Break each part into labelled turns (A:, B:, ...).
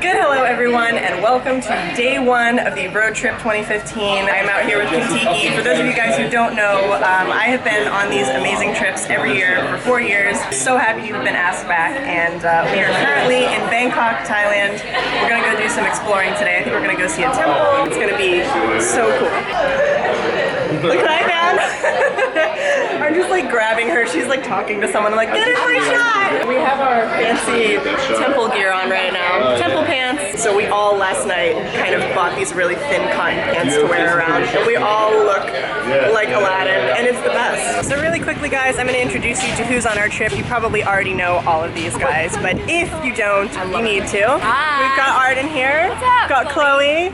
A: Good hello everyone and welcome to day one of the road trip 2015. I'm out here with Kentucky. For those of you guys who don't know, I have been on these amazing trips every year for 4 years. So happy to have been asked back, and we are currently in Bangkok, Thailand. We're gonna go do some exploring today. I think we're gonna go see a temple. It's gonna be so cool. Look at that, man. I'm just like grabbing her. She's like talking to someone. I'm like, get in my shot. We have our fancy temple gear on right now. Temple pants. So we all last night kind of bought these really thin cotton pants to wear around. And we all look like Aladdin, and it's the best. So really quickly, guys, I'm going to introduce you to who's on our trip. You probably already know all of these guys, but if you don't, you need to. Hi. We've got Arden here.
B: What's up?
A: Got Chloe.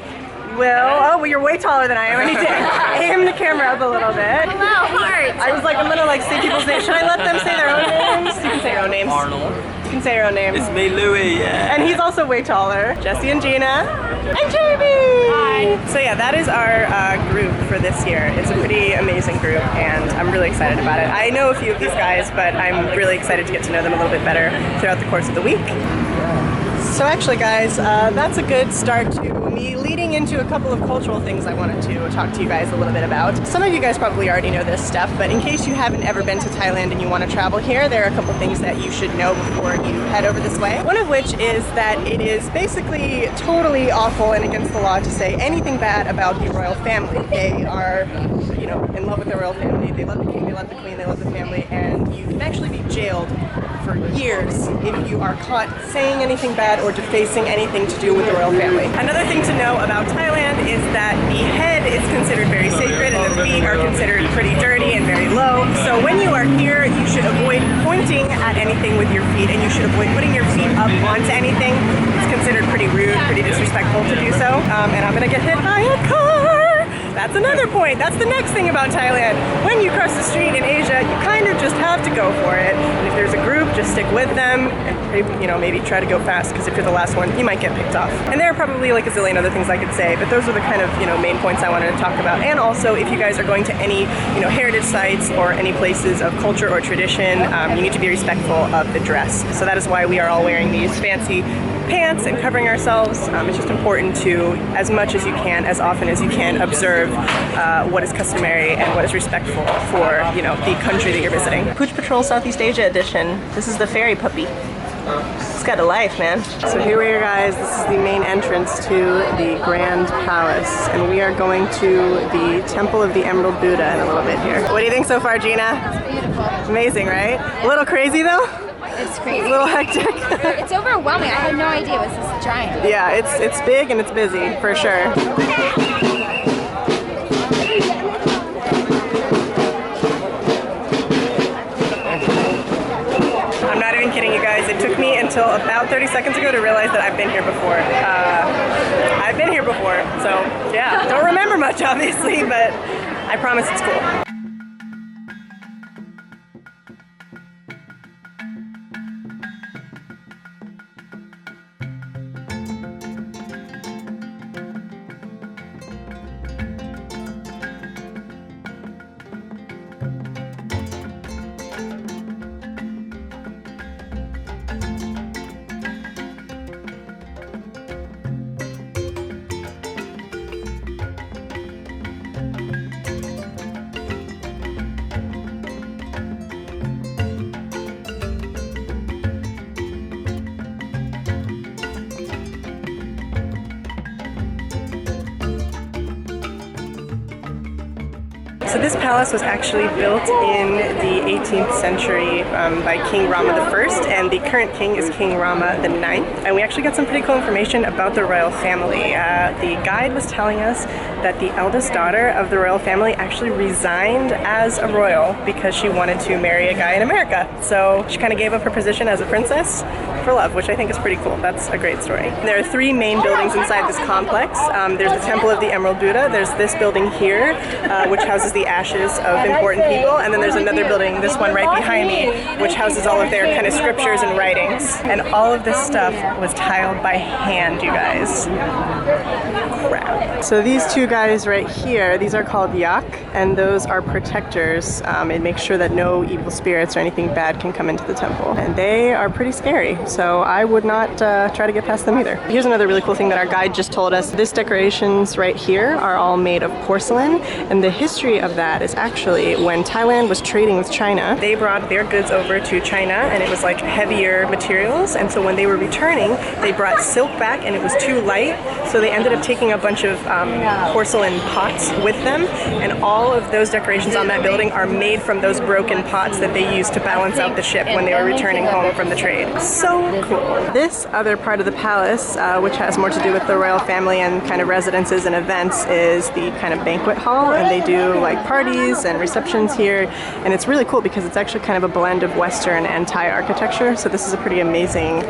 A: Will. Oh, well, you're way taller than I am. I need to aim the camera up a little bit.
B: Hello, heart.
A: I was like, I'm gonna like say people's names. Should I let them say their own names? You can say your own names.
C: Arnold.
A: You can say your own names.
C: It's me, Louie, yeah.
A: And he's also way taller. Jesse and Gina. And Jamie! Hi. So yeah, that is our group for this year. It's a pretty amazing group, and I'm really excited about it. I know a few of these guys, but I'm really excited to get to know them a little bit better throughout the course of the week. So actually, guys, that's a good start to me leading into a couple of cultural things I wanted to talk to you guys a little bit about. Some of you guys probably already know this stuff, but in case you haven't ever been to Thailand and you want to travel here, there are a couple things that you should know before you head over this way. One of which is that it is basically totally awful and against the law to say anything bad about the royal family. They are, you know, in love with the royal family. They love the king, they love the queen, they love the family, and you can actually be jailed for years if you are caught saying anything bad or defacing anything to do with the royal family. Another thing to know about Thailand is that the head is considered very sacred and the feet are considered pretty dirty and very low. So when you are here, you should avoid pointing at anything with your feet, and you should avoid putting your feet up onto anything. It's considered pretty rude, pretty disrespectful to do so. And I'm gonna get hit by a car. That's another point. That's the next thing about Thailand. When you cross the street in Asia, you kind of just have to go for it. And if there's a group, just stick with them and, you know, maybe try to go fast, because if you're the last one, you might get picked off. And there are probably like a zillion other things I could say, but those are the kind of, you know, main points I wanted to talk about. And also, if you guys are going to any, you know, heritage sites or any places of culture or tradition, you need to be respectful of the dress. So that is why we are all wearing these fancy pants and covering ourselves. It's just important to, as much as you can, as often as you can, observe what is customary and what is respectful for, you know, the country that you're visiting. Pooch Patrol Southeast Asia edition. This is the fairy puppy. It's got a life, man. So here we are, guys. This is the main entrance to the Grand Palace, and we are going to the Temple of the Emerald Buddha in a little bit here. What do you think so far, Gina?
B: It's beautiful.
A: Amazing, right? A little crazy though?
B: It's crazy.
A: A little hectic.
B: It's overwhelming. I had no idea it was this giant.
A: Yeah, it's big and it's busy, for sure. I'm not even kidding you guys. It took me until about 30 seconds ago to realize that I've been here before. I've been here before, so yeah. Don't remember much, obviously, but I promise it's cool. So this palace was actually built in the 18th century by King Rama I, and the current king is King Rama IX. And we actually got some pretty cool information about the royal family. The guide was telling us that the eldest daughter of the royal family actually resigned as a royal because she wanted to marry a guy in America. So she kind of gave up her position as a princess for love, which I think is pretty cool. That's a great story. There are 3 main buildings inside this complex. There's the Temple of the Emerald Buddha. There's this building here, which houses the ashes of important people, and then there's another building, this one right behind me, which houses all of their kind of scriptures and writings. And all of this stuff was tiled by hand, you guys. Crap. So these 2 guys right here, these are called yak, and those are protectors. It makes sure that no evil spirits or anything bad can come into the temple. And they are pretty scary. so I would not try to get past them either. Here's another really cool thing that our guide just told us. This decorations right here are all made of porcelain, and the history of that is actually when Thailand was trading with China, they brought their goods over to China, and it was like heavier materials, and so when they were returning, they brought silk back and it was too light, so they ended up taking a bunch of porcelain pots with them, and all of those decorations on that building are made from those broken pots that they used to balance out the ship when they were returning home from the trade. So cool. This other part of the palace, which has more to do with the royal family and kind of residences and events, is the kind of banquet hall, and they do like parties and receptions here, and it's really cool because it's actually kind of a blend of Western and Thai architecture, so this is a pretty amazing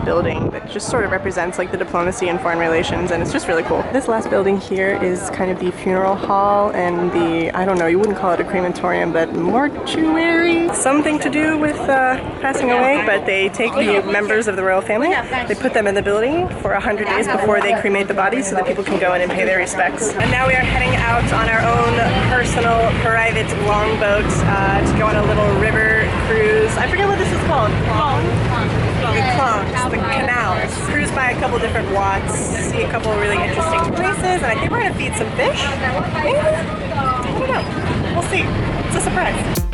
A: building that just sort of represents like the diplomacy and foreign relations, and it's just really cool. This last building here is kind of the funeral hall and the, I don't know, you wouldn't call it a crematorium, but mortuary, something to do with passing away, but they take the members of the royal family, they put them in the building for 100 days before they cremate the bodies so that people can go in and pay their respects. And now we are heading out on our own personal private longboat to go on a little river cruise. I forget what this is called. The canals. Cruise by a couple different watts, see a couple really interesting places, and I think we're gonna feed some fish. Maybe? I don't know. We'll see. It's a surprise.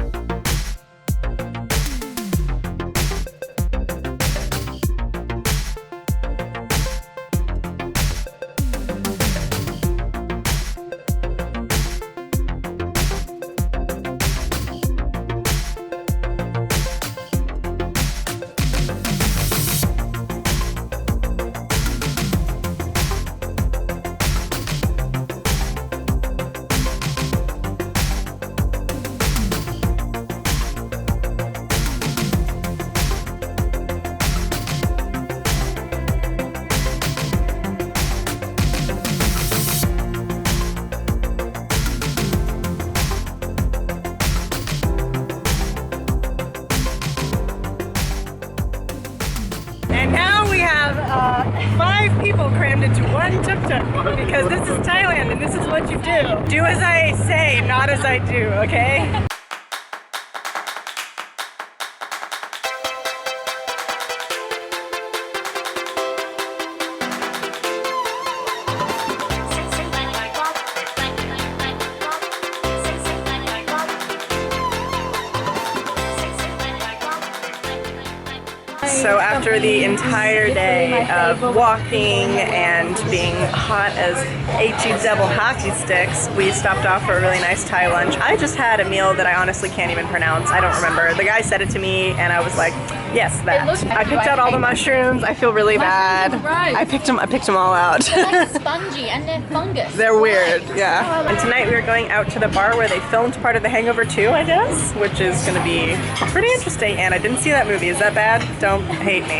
A: And now we have 5 people crammed into one tuk-tuk because this is Thailand and this is what you do. Do as I say, not as I do, okay? So after the entire day of walking and being hot as HE devil hockey sticks, we stopped off for a really nice Thai lunch. I just had a meal that I honestly can't even pronounce. I don't remember. The guy said it to me and I was like, yes, that. I picked out all the mushrooms. I feel really bad. I picked them all out.
B: They're like spongy and they're fungus.
A: They're weird, yeah. And tonight we are going out to the bar where they filmed part of The Hangover 2, I guess, which is going to be pretty interesting. And I didn't see that movie. Is that bad? Don't hate me.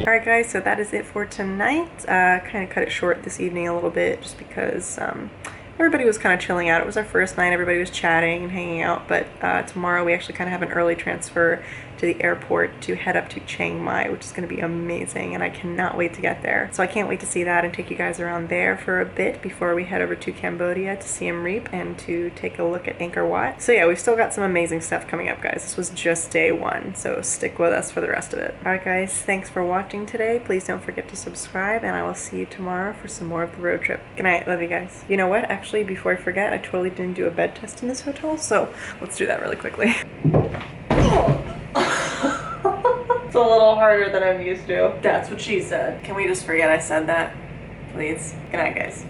A: Alright guys, so that is it for tonight. Kind of cut it short this evening a little bit just because everybody was kind of chilling out. It was our first night, everybody was chatting and hanging out, but tomorrow we actually kind of have an early transfer to the airport to head up to Chiang Mai, which is going to be amazing, and I cannot wait to get there. So I can't wait to see that and take you guys around there for a bit before we head over to Cambodia to Siem Reap and to take a look at Angkor Wat. So yeah, we've still got some amazing stuff coming up, guys. This was just day 1, so stick with us for the rest of it. Alright guys, thanks for watching today. Please don't forget to subscribe, and I will see you tomorrow for some more of the road trip. Good night, love you guys. You know what, actually, before I forget, I totally didn't do a bed test in this hotel, so let's do that really quickly. It's a little harder than I'm used to. That's what she said. Can we just forget I said that, please? Good night, guys.